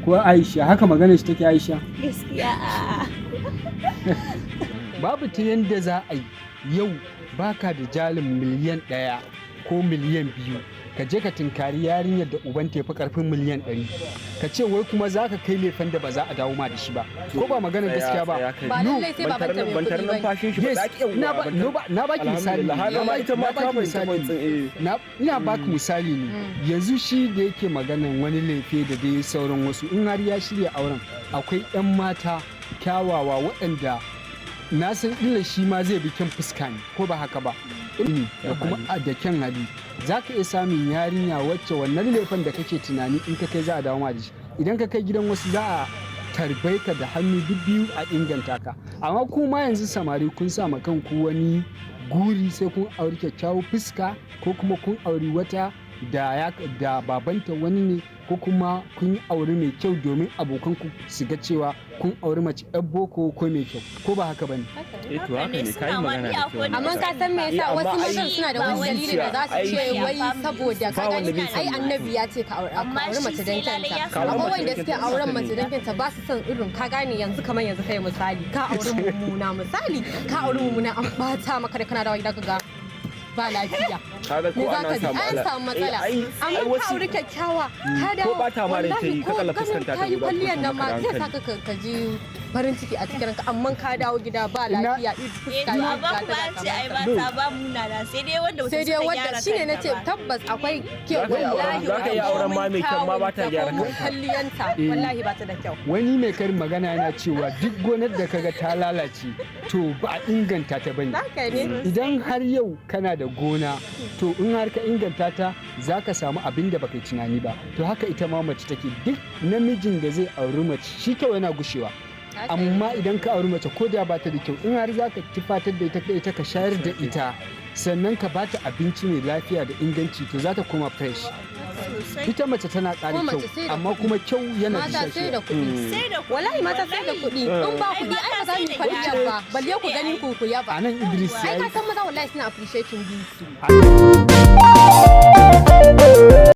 ko Aisha, haka magana shi take Aisha? Gaskiya Babu ta yanda za a yi yau baka da jalin miliyan 1 ko miliyan 2 ka je ka tinkari yarinyar da uban ta fi karfin miliyan 100 ka ce wai kuma za ka kai laifin da ba za a dawo ma da shi ba, ko ba magana gaskiya ba. Ba lallai sai baban ta mai kuɗi ba. Na baki misali ina baki misali ne yanzu shi da yake maganan wani laifi da dai sauran wasu, in har ya shirya auren akwai 'yan mata kyawawa waɗanda na san illa shi ma zai bi kyan fuska ne, ko ba haka ba, da kuma da kyan hali za ka iya samun yarinya wacce wannan laifin da kake tunani in ka kai za a dawo ma da shi, idan ka kai gidan wasu za a tarbai ka da hannu biyu a inganta ka. Amma kuma yanzu samari kun sa ma kanku wani guri sai kun auri kyakkyawar fuska ko kuma kun auri wata da babanta wani ne, ko kuma kun yi aure mai kyau domin abokanku su ga cewa kun auri mace yan boko ko mai kyau, ko ba haka bane? To haka ne, kai magana da kyau. Amma ka san me yasa wasu mazan suna da wani dalili da za su ce wai saboda ka gani ai annabi ya ce ka auri mace dan kanta. Amma wanda suke auren mace dan kanta ba su son irin ka gane yanzu kamar yanzu kai misali ka auri mummuna an bata maka da kana dawo gida ka ga ba lafiya. Kaga ko an samu matsala. Amma ka auri kyakkyawa ko ba ta ma da ta yi ka kalla fuskanta ta yi kwalliyan nan ma zai saka ka ji farin ciki a cikin ranka, amma ka dawo gida ba lafiya fuska ya ba ku ba ce ai ba ta ba mu nana sai dai wanda shine nace tabbas akwai ke wallahi za ka yi auren ma mai kyau ma ba ta gyara kwalliyanta wallahi ba ta da kyau. Wani mai karin magana yana cewa duk gonar da kaga ta lalace to ba a inganta ta bane. Idan har yau kana da gona to in har ka inganta ta za ka samu abin da baka yi tunani ba, to haka ita ma mace take, duk namijin da zai auri mace shi kawai yana gushewa. Amma idan ka auri mace ko da ba ta da kyau in har za ka tufatar da ita ka shayar da ita sannan ka ba ta abinci mai lafiya da inganci to za ta koma fresh. Ita mace tana ƙara kyau amma kuma kyau yana da sai da kuɗi. Wallahi mata sai da kuɗi, in ba kuɗi ai ba za mu kwalliya ba balle ku gani ku yaba. Anan Idris yayi. Ai ka san maza wallahi suna appreciating you.